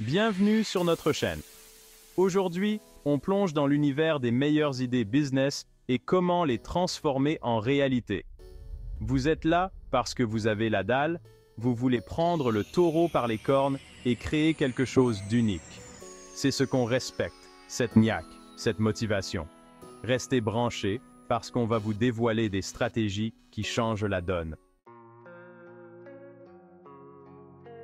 Bienvenue sur notre chaîne. Aujourd'hui, on plonge dans l'univers des meilleures idées business et comment les transformer en réalité. Vous êtes là parce que vous avez la dalle, vous voulez prendre le taureau par les cornes et créer quelque chose d'unique. C'est ce qu'on respecte, cette niaque, cette motivation. Restez branchés parce qu'on va vous dévoiler des stratégies qui changent la donne.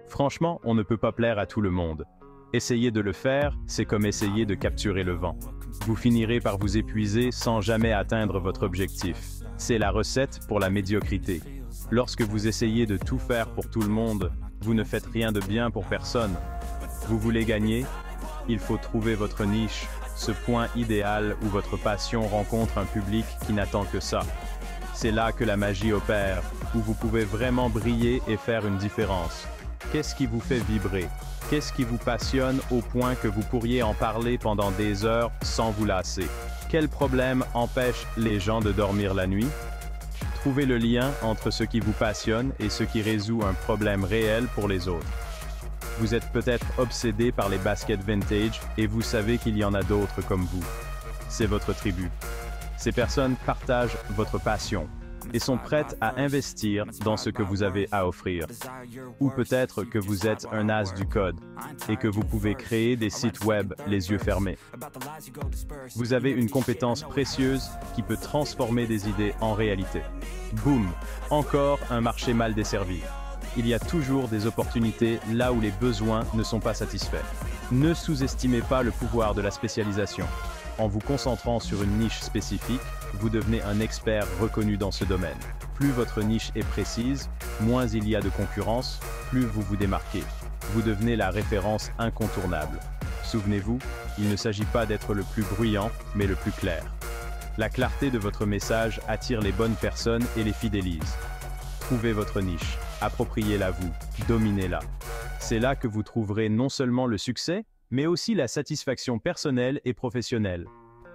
Franchement, on ne peut pas plaire à tout le monde. Essayer de le faire, c'est comme essayer de capturer le vent. Vous finirez par vous épuiser sans jamais atteindre votre objectif. C'est la recette pour la médiocrité. Lorsque vous essayez de tout faire pour tout le monde, vous ne faites rien de bien pour personne. Vous voulez gagner? Il faut trouver votre niche, ce point idéal où votre passion rencontre un public qui n'attend que ça. C'est là que la magie opère, où vous pouvez vraiment briller et faire une différence. Qu'est-ce qui vous fait vibrer? Qu'est-ce qui vous passionne au point que vous pourriez en parler pendant des heures sans vous lasser? Quel problème empêche les gens de dormir la nuit? Trouvez le lien entre ce qui vous passionne et ce qui résout un problème réel pour les autres. Vous êtes peut-être obsédé par les baskets vintage et vous savez qu'il y en a d'autres comme vous. C'est votre tribu. Ces personnes partagent votre passion et sont prêtes à investir dans ce que vous avez à offrir. Ou peut-être que vous êtes un as du code et que vous pouvez créer des sites web les yeux fermés. Vous avez une compétence précieuse qui peut transformer des idées en réalité. Boum! Encore un marché mal desservi. Il y a toujours des opportunités là où les besoins ne sont pas satisfaits. Ne sous-estimez pas le pouvoir de la spécialisation. En vous concentrant sur une niche spécifique, vous devenez un expert reconnu dans ce domaine. Plus votre niche est précise, moins il y a de concurrence, plus vous vous démarquez. Vous devenez la référence incontournable. Souvenez-vous, il ne s'agit pas d'être le plus bruyant, mais le plus clair. La clarté de votre message attire les bonnes personnes et les fidélise. Trouvez votre niche, appropriez-la vous, dominez-la. C'est là que vous trouverez non seulement le succès, mais aussi la satisfaction personnelle et professionnelle.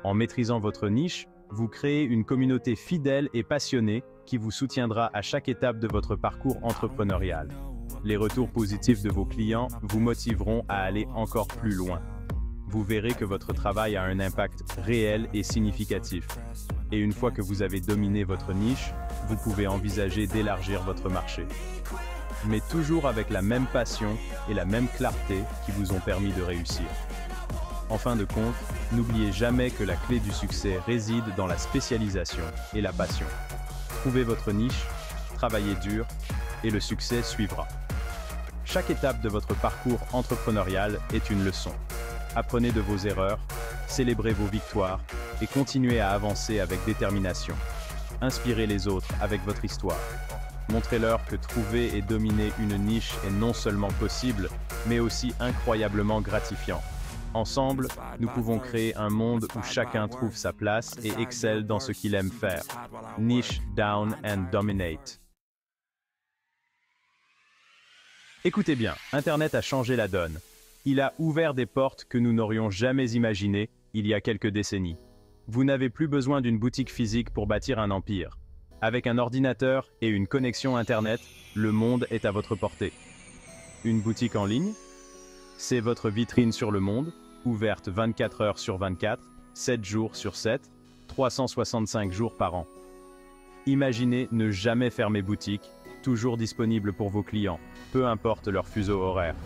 En maîtrisant votre niche, vous créez une communauté fidèle et passionnée qui vous soutiendra à chaque étape de votre parcours entrepreneurial. Les retours positifs de vos clients vous motiveront à aller encore plus loin. Vous verrez que votre travail a un impact réel et significatif. Et une fois que vous avez dominé votre niche, vous pouvez envisager d'élargir votre marché. Mais toujours avec la même passion et la même clarté qui vous ont permis de réussir. En fin de compte, n'oubliez jamais que la clé du succès réside dans la spécialisation et la passion. Trouvez votre niche, travaillez dur et le succès suivra. Chaque étape de votre parcours entrepreneurial est une leçon. Apprenez de vos erreurs, célébrez vos victoires et continuez à avancer avec détermination. Inspirez les autres avec votre histoire. Montrez-leur que trouver et dominer une niche est non seulement possible, mais aussi incroyablement gratifiant. Ensemble, nous pouvons créer un monde où chacun trouve sa place et excelle dans ce qu'il aime faire. Niche down and dominate. Écoutez bien, Internet a changé la donne. Il a ouvert des portes que nous n'aurions jamais imaginées il y a quelques décennies. Vous n'avez plus besoin d'une boutique physique pour bâtir un empire. Avec un ordinateur et une connexion Internet, le monde est à votre portée. Une boutique en ligne? C'est votre vitrine sur le monde, ouverte 24 heures sur 24, 7 jours sur 7, 365 jours par an. Imaginez ne jamais fermer boutique, toujours disponible pour vos clients, peu importe leur fuseau horaire.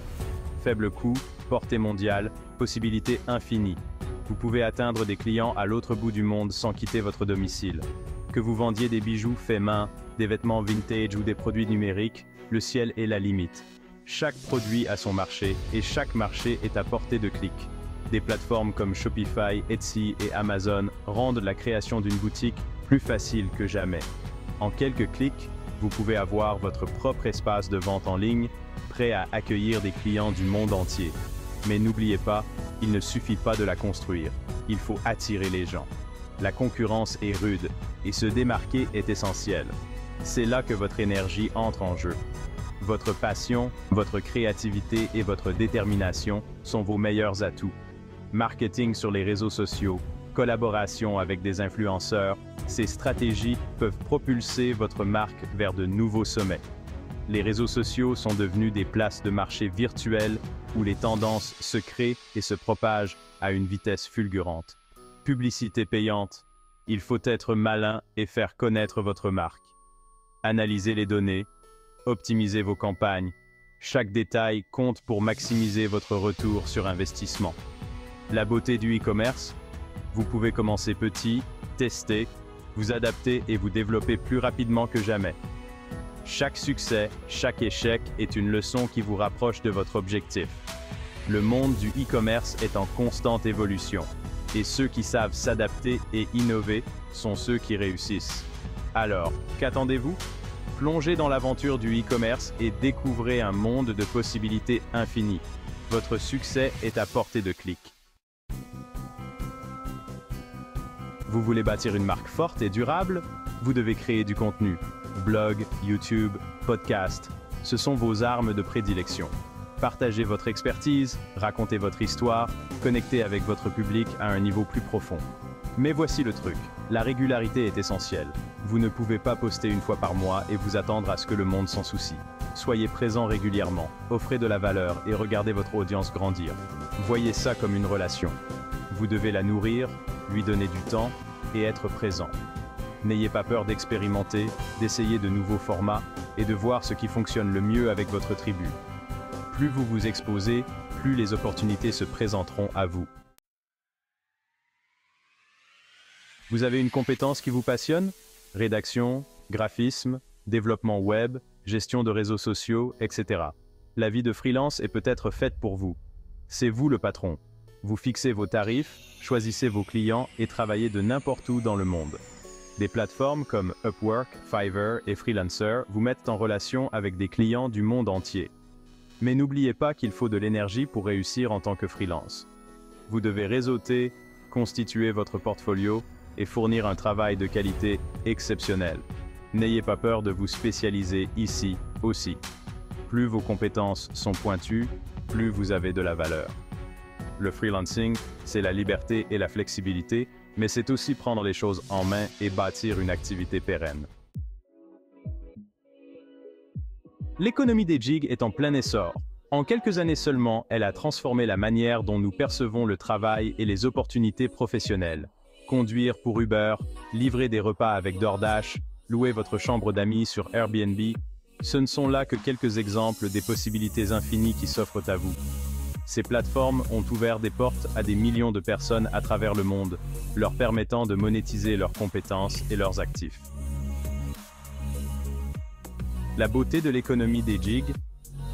Faible coût, portée mondiale, possibilités infinies. Vous pouvez atteindre des clients à l'autre bout du monde sans quitter votre domicile. Que vous vendiez des bijoux faits main, des vêtements vintage ou des produits numériques, le ciel est la limite. Chaque produit a son marché et chaque marché est à portée de clic. Des plateformes comme Shopify, Etsy et Amazon rendent la création d'une boutique plus facile que jamais. En quelques clics, vous pouvez avoir votre propre espace de vente en ligne, prêt à accueillir des clients du monde entier. Mais n'oubliez pas, il ne suffit pas de la construire, il faut attirer les gens. La concurrence est rude et se démarquer est essentiel. C'est là que votre énergie entre en jeu. Votre passion, votre créativité et votre détermination sont vos meilleurs atouts. Marketing sur les réseaux sociaux, collaboration avec des influenceurs, ces stratégies peuvent propulser votre marque vers de nouveaux sommets. Les réseaux sociaux sont devenus des places de marché virtuelles où les tendances se créent et se propagent à une vitesse fulgurante. Publicité payante. Il faut être malin et faire connaître votre marque. Analysez les données, optimisez vos campagnes. Chaque détail compte pour maximiser votre retour sur investissement. La beauté du e-commerce. Vous pouvez commencer petit, tester, vous adapter et vous développer plus rapidement que jamais. Chaque succès, chaque échec est une leçon qui vous rapproche de votre objectif. Le monde du e-commerce est en constante évolution, et ceux qui savent s'adapter et innover sont ceux qui réussissent. Alors, qu'attendez-vous? Plongez dans l'aventure du e-commerce et découvrez un monde de possibilités infinies. Votre succès est à portée de clic. Vous voulez bâtir une marque forte et durable? Vous devez créer du contenu. Blog, YouTube, podcast, ce sont vos armes de prédilection. Partagez votre expertise, racontez votre histoire, connectez avec votre public à un niveau plus profond. Mais voici le truc, la régularité est essentielle. Vous ne pouvez pas poster une fois par mois et vous attendre à ce que le monde s'en soucie. Soyez présent régulièrement, offrez de la valeur et regardez votre audience grandir. Voyez ça comme une relation. Vous devez la nourrir, lui donner du temps et être présent. N'ayez pas peur d'expérimenter, d'essayer de nouveaux formats et de voir ce qui fonctionne le mieux avec votre tribu. Plus vous vous exposez, plus les opportunités se présenteront à vous. Vous avez une compétence qui vous passionne? Rédaction, graphisme, développement web, gestion de réseaux sociaux, etc. La vie de freelance est peut-être faite pour vous. C'est vous le patron. Vous fixez vos tarifs, choisissez vos clients et travaillez de n'importe où dans le monde. Des plateformes comme Upwork, Fiverr et Freelancer vous mettent en relation avec des clients du monde entier. Mais n'oubliez pas qu'il faut de l'énergie pour réussir en tant que freelance. Vous devez réseauter, constituer votre portfolio et fournir un travail de qualité exceptionnel. N'ayez pas peur de vous spécialiser ici aussi. Plus vos compétences sont pointues, plus vous avez de la valeur. Le freelancing, c'est la liberté et la flexibilité, mais c'est aussi prendre les choses en main et bâtir une activité pérenne. L'économie des gigs est en plein essor. En quelques années seulement, elle a transformé la manière dont nous percevons le travail et les opportunités professionnelles. Conduire pour Uber, livrer des repas avec DoorDash, louer votre chambre d'amis sur Airbnb, ce ne sont là que quelques exemples des possibilités infinies qui s'offrent à vous. Ces plateformes ont ouvert des portes à des millions de personnes à travers le monde, leur permettant de monétiser leurs compétences et leurs actifs. La beauté de l'économie des gigs,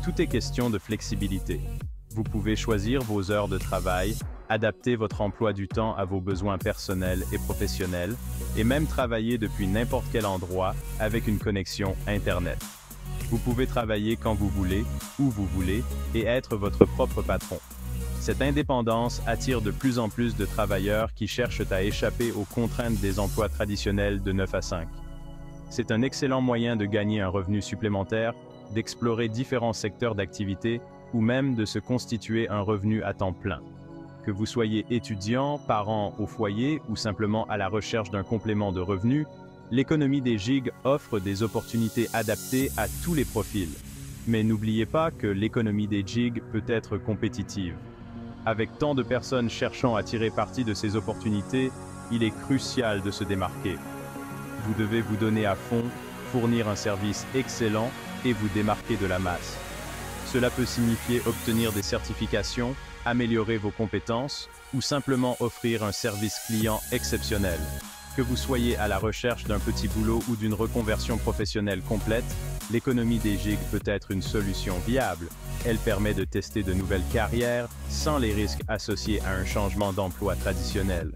tout est question de flexibilité. Vous pouvez choisir vos heures de travail, adapter votre emploi du temps à vos besoins personnels et professionnels, et même travailler depuis n'importe quel endroit avec une connexion Internet. Vous pouvez travailler quand vous voulez, où vous voulez, et être votre propre patron. Cette indépendance attire de plus en plus de travailleurs qui cherchent à échapper aux contraintes des emplois traditionnels de 9 à 5. C'est un excellent moyen de gagner un revenu supplémentaire, d'explorer différents secteurs d'activité ou même de se constituer un revenu à temps plein. Que vous soyez étudiant, parent au foyer ou simplement à la recherche d'un complément de revenus, l'économie des gigs offre des opportunités adaptées à tous les profils. Mais n'oubliez pas que l'économie des gigs peut être compétitive. Avec tant de personnes cherchant à tirer parti de ces opportunités, il est crucial de se démarquer. Vous devez vous donner à fond, fournir un service excellent et vous démarquer de la masse. Cela peut signifier obtenir des certifications, améliorer vos compétences ou simplement offrir un service client exceptionnel. Que vous soyez à la recherche d'un petit boulot ou d'une reconversion professionnelle complète, l'économie des gigs peut être une solution viable. Elle permet de tester de nouvelles carrières sans les risques associés à un changement d'emploi traditionnel.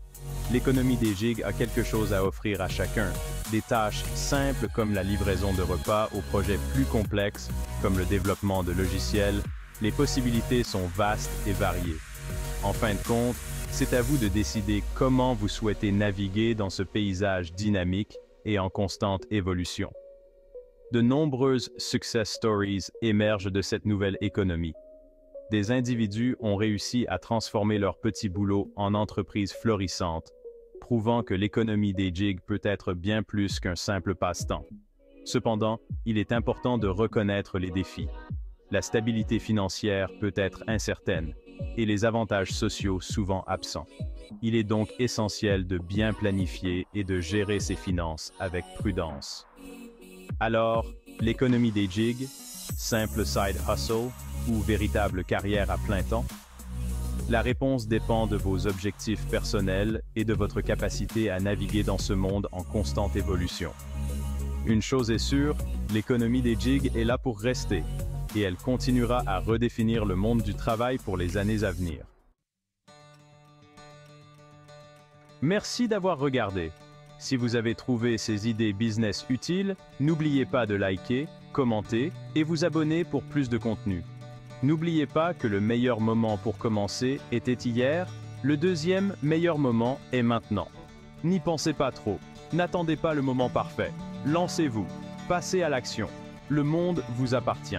L'économie des gigs a quelque chose à offrir à chacun. Des tâches simples comme la livraison de repas aux projets plus complexes comme le développement de logiciels. Les possibilités sont vastes et variées. En fin de compte, c'est à vous de décider comment vous souhaitez naviguer dans ce paysage dynamique et en constante évolution. De nombreuses success stories émergent de cette nouvelle économie. Des individus ont réussi à transformer leur petit boulot en entreprise florissante, prouvant que l'économie des gigs peut être bien plus qu'un simple passe-temps. Cependant, il est important de reconnaître les défis. La stabilité financière peut être incertaine et les avantages sociaux souvent absents. Il est donc essentiel de bien planifier et de gérer ses finances avec prudence. Alors, l'économie des gigs, simple side hustle ou véritable carrière à plein temps? La réponse dépend de vos objectifs personnels et de votre capacité à naviguer dans ce monde en constante évolution. Une chose est sûre, l'économie des gigs est là pour rester, et elle continuera à redéfinir le monde du travail pour les années à venir. Merci d'avoir regardé. Si vous avez trouvé ces idées business utiles, n'oubliez pas de liker, commenter et vous abonner pour plus de contenu. N'oubliez pas que le meilleur moment pour commencer était hier, le deuxième meilleur moment est maintenant. N'y pensez pas trop, n'attendez pas le moment parfait. Lancez-vous, passez à l'action. Le monde vous appartient.